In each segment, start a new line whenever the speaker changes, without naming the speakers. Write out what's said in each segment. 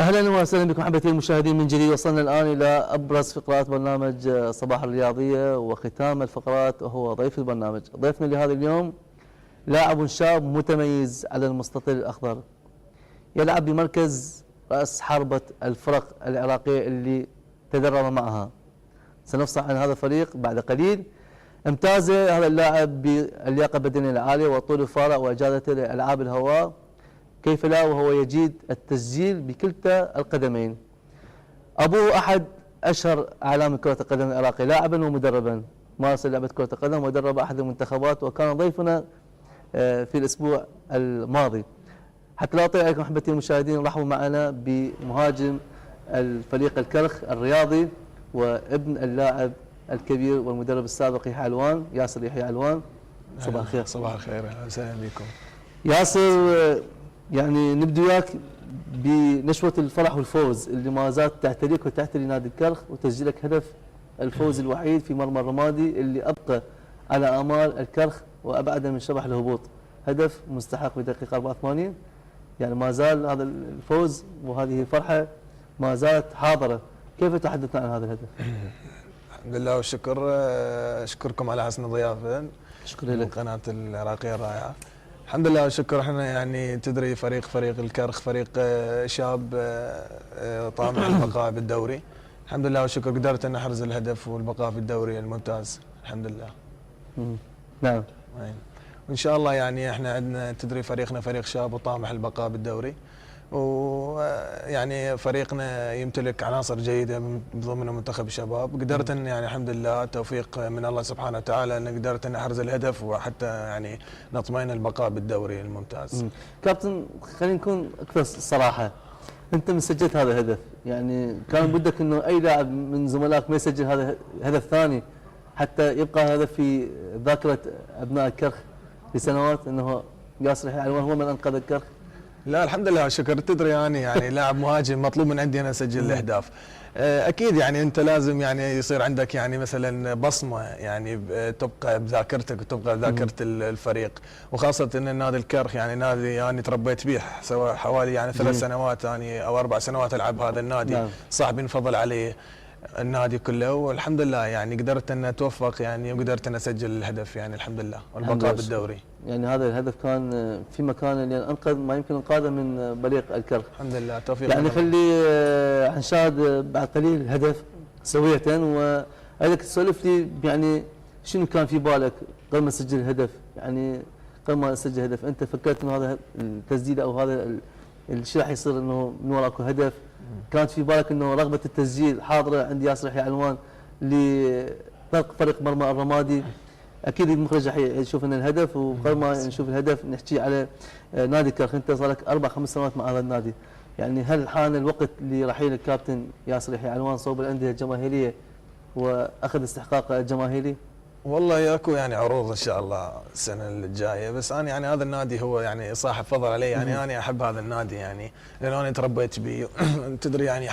اهلا وسهلا بكم احبتي المشاهدين من جديد. وصلنا الان الى ابرز فقرات برنامج صباح الرياضيه وختام الفقرات، وهو ضيف البرنامج. ضيفنا لهذا اليوم لاعب شاب متميز على المستطيل الاخضر، يلعب بمركز راس حربه الفرق العراقيه اللي تدرب معها. سنفصح عن هذا الفريق بعد قليل. امتاز هذا اللاعب باللياقه البدنيه العاليه وطول الفارع واجادته لالعاب الهواء، كيف لا وهو يجيد التسجيل بكلتا القدمين. أبوه أحد أشهر أعلام كرة القدم العراقية، لاعبا ومدربا، مارس لعبة كرة القدم ودرب أحد المنتخبات، وكان ضيفنا في الأسبوع الماضي. حتى لا أطيل عليكم أحبتي المشاهدين، رحبوا معنا بمهاجم الفريق الكرخ الرياضي وابن اللاعب الكبير والمدرب السابق يحيى علوان، ياسر يحيى علوان. صباح الخير.
صباح الخير، اهلا وسهلا بكم.
ياسر، يعني نبدو وياك بنشوة الفرح والفوز اللي ما زالت تعتريك وتعتري نادي الكرخ، وتسجيلك هدف الفوز الوحيد في مرمى الرمادي اللي أبقى على آمال الكرخ وأبعد من شبح الهبوط. هدف مستحق بدقيقة 84، يعني ما زال هذا الفوز وهذه الفرحة ما زالت حاضرة. كيف تحدثنا عن هذا الهدف؟
الحمد لله والشكر. أشكركم على حسن الضيافة.
شكرا لك.
قناة العراقية الرائعة. الحمد لله والشكر. احنا يعني تدري فريق الكرخ فريق شاب طامح البقاء بالدوري. الحمد لله والشكر قدرت ان احرز الهدف والبقاء في الدوري الممتاز الحمد لله.
نعم.
وان شاء الله يعني احنا عندنا تدري فريقنا فريق شاب وطامح البقاء بالدوري، ويعني فريقنا يمتلك عناصر جيده من ضمن منتخب الشباب. قدرت ان يعني الحمد لله توفيق من الله سبحانه وتعالى ان قدرت ان احرز الهدف وحتى يعني نطمئن البقاء بالدوري الممتاز.
كابتن، خلينا نكون اكثر صراحه، انت من سجلت هذا الهدف، يعني كان بدك انه اي لاعب من زملائك ما يسجل هذا هدف ثاني حتى يبقى هدف في ذاكره ابناء الكرخ لسنوات، انه ياسر يحيى علوان هو من انقذ الكرخ؟
لا الحمد لله والشكر. تدري يعني لاعب مهاجم مطلوب من عندي انا اسجل الاهداف. اكيد يعني انت لازم يعني يصير عندك يعني مثلا بصمه يعني تبقى بذاكرتك وتبقى بذاكره الفريق، وخاصه ان نادي الكرخ يعني نادي يعني تربيت به سواء حوالي يعني 3 سنوات يعني او 4 سنوات العب هذا النادي.
نعم.
صاحبي انفضل عليه النادي كله، والحمد لله يعني قدرت ان اتوفق يعني وقدرت ان اسجل الهدف يعني الحمد لله والبقاء بالدوري.
يعني هذا الهدف كان في مكان اللي انقذ ما يمكن انقاذه من بريق الكرخ.
الحمد لله توفيق.
يعني خلي حنشاهد بعد قليل الهدف سوية، وعايزك تسولف لي يعني شنو كان في بالك قبل ما تسجل الهدف، يعني قبل ما تسجل الهدف انت فكرت انه هذا التسديد او هذا الشيء راح يصير انه من وراء اكو هدف؟ كانت في بالك انه رغبه التسجيل حاضره عند ياسر يحيى علوان لطرق فريق مرمى الرمادي؟ اكيد المخرج راح يشوف لنا الهدف، وقبل ما نشوف الهدف نحكي على نادي الكرخ. انت صار لك 4-5 سنوات مع هذا النادي، يعني هل حان الوقت لرحيل الكابتن ياسر يحيى علوان صوب الانديه الجماهيريه واخذ استحقاقه الجماهيري؟
والله ياكو يعني عروض ان شاء الله السنه الجايه، بس انا يعني هذا النادي هو يعني صاحب فضل علي، يعني انا احب هذا النادي يعني لان انا تربيت به تدري يعني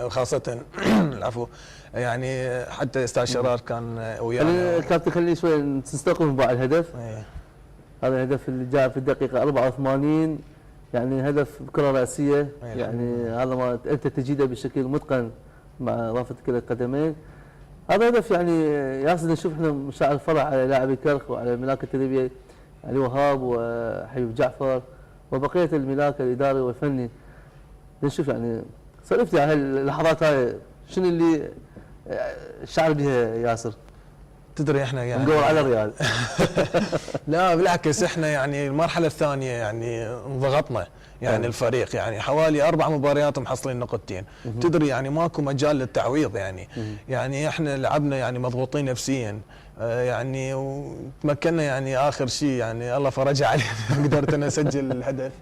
خاصه العفو يعني حتى استاذ شرار كان ويانا.
الكابتن خليني شوي نستوقف بعد الهدف. هذا الهدف اللي جاء في الدقيقه 84، يعني هدف كره راسيه، يعني هذا ما انت تجيده بشكل متقن مع اضافه كلا القدمين. هذا هدف يعني ياسر نشوف احنا مشاعر الفرح على لاعبي الكرخ وعلى الملاك التدريبي علي وهاب وحبيب جعفر وبقيه الملاك الاداري والفني. نشوف يعني سولفتي عن اللحظات هاي، شنو اللي شعر بها ياسر؟
تدري احنا يعني
ندور على الريال.
لا بالعكس احنا يعني المرحله الثانيه يعني انضغطنا يعني الفريق يعني حوالي 4 مباريات محصلين نقطتين. تدري يعني ماكو مجال للتعويض يعني. يعني احنا لعبنا يعني مضغوطين نفسيا يعني وتمكنا يعني اخر شيء يعني الله فرج علينا قدرت انا اسجل الهدف.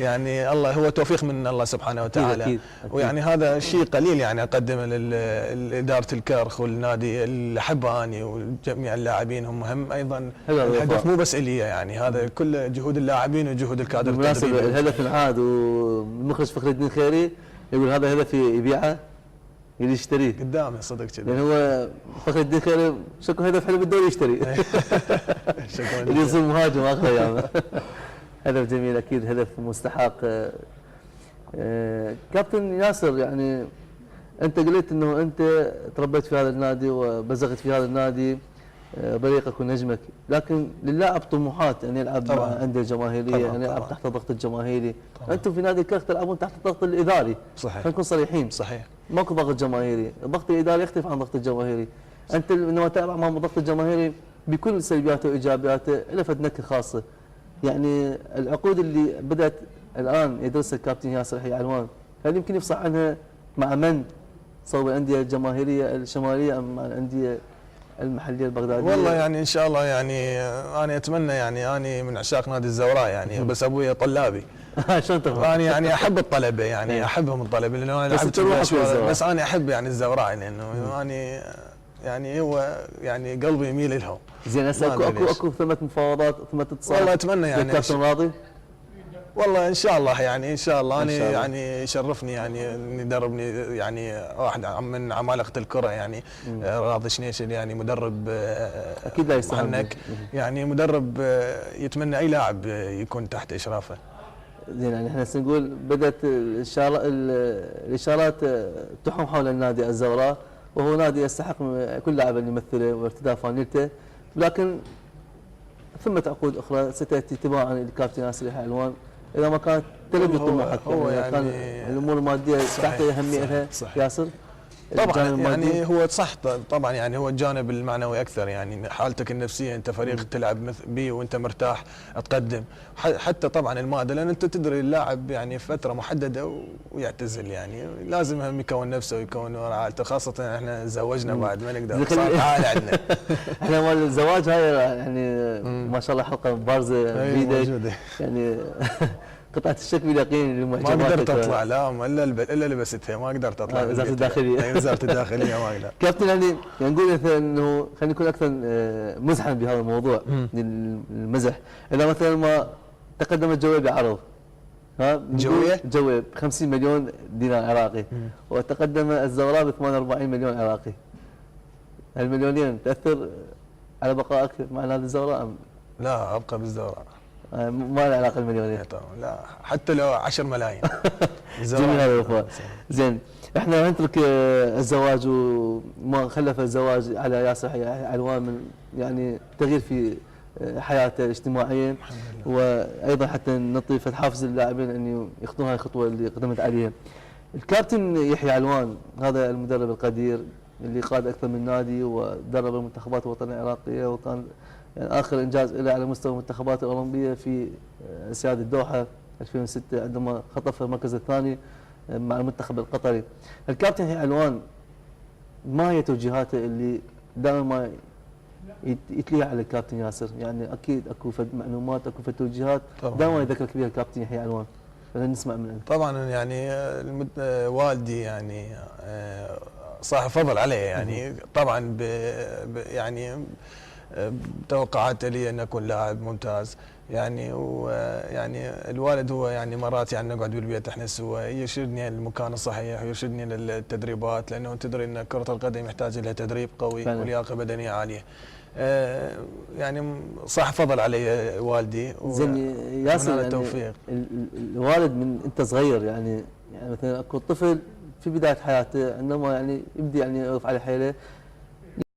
يعني الله هو توفيق من الله سبحانه وتعالى. أكيد. ويعني هذا شيء قليل يعني اقدمه لاداره الكرخ والنادي اللي احبه اني وجميع اللاعبين. هم مهم ايضا الهدف مو بس الي يعني هذا كله جهود اللاعبين وجهود الكادر التدريبي.
بالمناسبه الهدف انعاد والمخرج فخر الدين خيري يقول هذا هدف يبيعه اللي يشتريه
قدامي صدق كذا.
يعني هو فخر الدين خيري شكله هدف حلو بالدوري يشتري.
شكرا.
اللي يصير مهاجم اخر ايام. هدف جميل اكيد، هدف مستحق. كابتن ياسر، يعني انت قلت انه انت تربيت في هذا النادي وبزغت في هذا النادي بريقك ونجمك، لكن للاعب طموحات ان يلعب مع انديه جماهيريه، ان يلعب تحت الضغط الجماهيري. انتم في نادي الكرك تلعبون تحت الضغط الاداري.
صحيح،
خلينا نكون صريحين.
صحيح،
ماكو ضغط جماهيري، الضغط الاداري يختلف عن الضغط الجماهيري. انت لما تلعب امام الضغط الجماهيري بكل سلبياته وايجابياته له فد نكهه خاصه. يعني العقود اللي بدات الان يدرسها الكابتن ياسر يحيى علوان، هل يمكن يفصح عنها مع من صوب الانديه الجماهيريه الشماليه ام مع الانديه المحليه البغداديه؟
والله يعني ان شاء الله، يعني انا اتمنى، يعني انا من عشاق نادي الزوراء يعني، بس ابوي طلابي.
شلون تفهم؟
انا يعني احب الطلبه، يعني احبهم الطلبه، لانه انا لعبت بس انا احب يعني الزوراء، لانه انا يعني هو يعني قلبي يميل لهم.
زين هسه اكو ثمه مفاوضات، ثمه اتصال؟
والله اتمنى يعني
الكابتن راضي؟
والله ان شاء الله، يعني ان شاء الله انا يعني يشرفني يعني اني يدربني يعني واحد من عمالقه الكره، يعني راضي شنيشل، يعني مدرب
اكيد لا يستهان،
يعني مدرب يتمنى اي لاعب يكون تحت اشرافه.
زين يعني احنا نقول بدات الاشارات تحوم حول النادي الزوراء، وهو نادي يستحق كل لاعب ان يمثله وارتداء فانيلته، لكن ثمة عقود اخرى ستاتي تباعا للكابتن ياسر يحيى علوان اذا ما كانت تلبي طموحك.
هو يعني
كان الامور الماديه تعطي اهميتها ياسر.
طبعا يعني هو صح، طبعا يعني هو الجانب المعنوي اكثر، يعني حالتك النفسيه، انت فريق تلعب به وانت مرتاح تقدم، حتى طبعا الماده، لان انت تدري اللاعب يعني فتره محدده ويعتزل، يعني لازم هم يكون نفسه ويكون عائلته، خاصه احنا تزوجنا بعد ما نقدر، صار عائله عندنا.
احنا مال الزواج هاي يعني ما شاء الله حلقه بارزه بيدك يعني. قطعة الشك باليقين اللي
ما قدرت اطلع، لا الا لبستها، ما قدرت اطلع.
وزارة الداخلية.
وزارة الداخلية ما اقدر.
كابتن يعني نقول مثلا انه خلينا نكون اكثر مزحا بهذا الموضوع المزح، اذا مثلا ما تقدمت جويه بعرض، جويه ب 50 مليون دينار عراقي، وتقدم الزوراء ب 48 مليون عراقي، هالمليونين تاثر على بقائك مع نادي الزوراء ام؟
لا، ابقى بالزوراء.
ما له علاقه المليونين.
لا، حتى لو 10 ملايين.
جميل هذا الاخوه. زين احنا نترك الزواج وما خلف الزواج على ياسر يحيى علوان من يعني تغيير في حياته الاجتماعيه، وايضا حتى نعطي حافز للاعبين ان ياخذون هاي الخطوه اللي قدمت عليها. الكابتن يحيى علوان هذا المدرب القدير اللي قاد اكثر من نادي ودرب المنتخبات الوطنيه العراقيه، وكان يعني اخر انجاز له على مستوى المنتخبات الاولمبيه في اسياد الدوحه 2006 عندما خطف المركز الثاني مع المنتخب القطري. الكابتن يحيى علوان ما هي توجيهاته اللي دائما ما يتليها على الكابتن ياسر؟ يعني اكيد اكو معلومات، اكو توجيهات دائما يذكرك بها الكابتن يحيى علوان، خلينا نسمع من انت.
طبعا يعني والدي يعني صاحب فضل عليه، يعني طبعا يعني توقعات لي ان اكون لاعب ممتاز، يعني ويعني الوالد هو يعني مرات يعني نقعد بالبيت احنا سوا، يرشدني المكان الصحيح ويرشدني للتدريبات، لانه تدري ان كرة القدم يحتاج لها تدريب قوي ولياقة بدنية عالية. يعني صح فضل علي والدي.
زين ياسر، يعني الوالد من انت صغير يعني مثلا اكو طفل في بدايه حياته عندما يعني يبدي يعني يقف على حيله